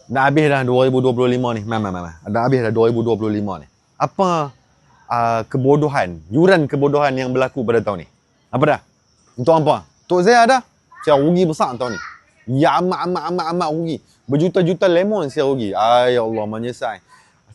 Dah habis dah 2025 ni. Dah habis dah 2025 ni. Apa kebodohan, yuran kebodohan yang berlaku pada tahun ni? Apa dah? Untuk apa? Untuk saya dah. Saya rugi besar tahun ni. Ya amat rugi. Berjuta-juta lemon saya rugi. Ay Allah, menyesal.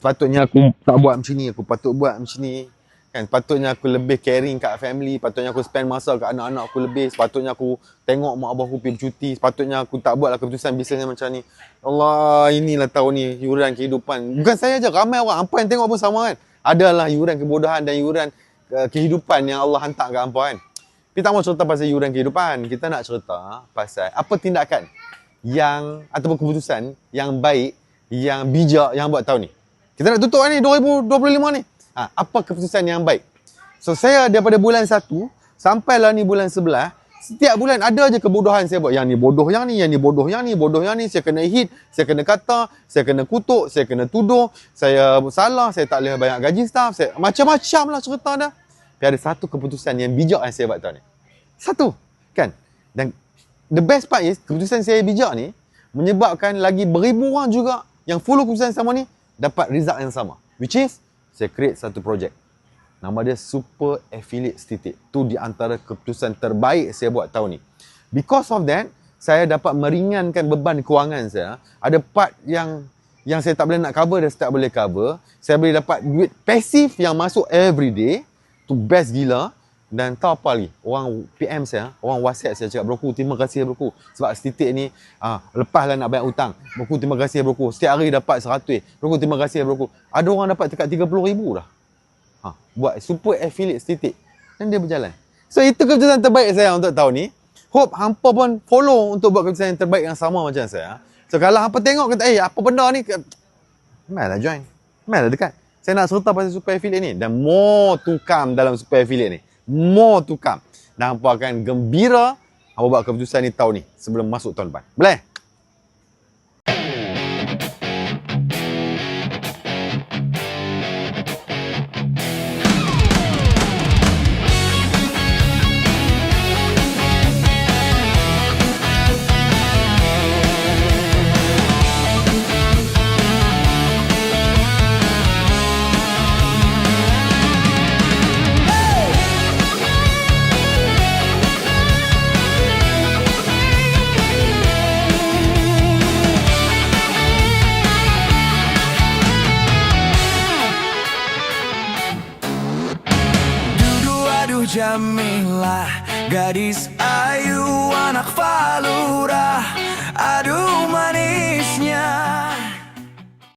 Sepatutnya aku tak buat macam ni. Aku patut buat macam ni. Kan, patutnya aku lebih caring kat family, patutnya aku spend masa kat anak-anak aku lebih, sepatutnya aku tengok mak abah aku pergi bercuti, sepatutnya aku tak buatlah keputusan bisnes yang macam ni. Allah, inilah tahun ni yuran kehidupan. Bukan saya je, ramai orang. Hampa yang tengok pun sama kan. Adalah yuran kebodohan dan yuran kehidupan yang Allah hantar kat hampa kan. Kita tak mau cerita pasal yuran kehidupan. Kita nak cerita pasal apa tindakan yang ataupun keputusan yang baik, yang bijak yang buat tahun ni. Kita nak tutup ni 2025 ni. Apa keputusan yang baik? So saya daripada bulan 1 sampailah ni bulan 11, setiap bulan ada je kebodohan saya buat. Yang ni bodoh yang ni, yang ni bodoh yang ni, bodoh yang ni. Saya kena hit, saya kena kata, saya kena kutuk, saya kena tuduh, saya salah, saya tak boleh banyak gaji staff, saya macam-macam lah cerita dah. Tapi ada satu keputusan yang bijak yang saya buat tahun ni. Satu, kan? Dan the best part is, keputusan saya bijak ni menyebabkan lagi beribu orang juga yang follow keputusan sama ni dapat result yang sama. Which is, saya create satu projek. Nama dia Super Affiliate Titik. Tu di antara keputusan terbaik saya buat tahun ni. Because of that, saya dapat meringankan beban kewangan saya. Ada part yang saya tak boleh nak cover dan saya tak boleh cover. Saya boleh dapat duit pasif yang masuk every day. Tu best gila. Dan tahu apa lagi? Orang PM saya, orang WhatsApp saya cakap, "Broku, terima kasih broku. Sebab setitik ni lepaslah nak bayar hutang. Broku, terima kasih broku. Setiap hari dapat 100. Broku, terima kasih broku." Ada orang dapat dekat 30,000 dah. Buat Super Affiliate setitik. Dan dia berjalan. So itu keputusan terbaik saya untuk tahun ni. Hope hampa pun follow untuk buat keputusan yang terbaik yang sama macam saya. So kalau hampa tengok kata, apa benda ni? Mainlah join. Mainlah dekat. Saya nak cerita pasal Super Affiliate ni. Dan more to come dalam Super Affiliate ni. More to come. Dan hampa akan gembira hampa buat keputusan ni tahun ni sebelum masuk tahun depan. Boleh? Jamilah, gadis ayu anak Falura. Aduh manisnya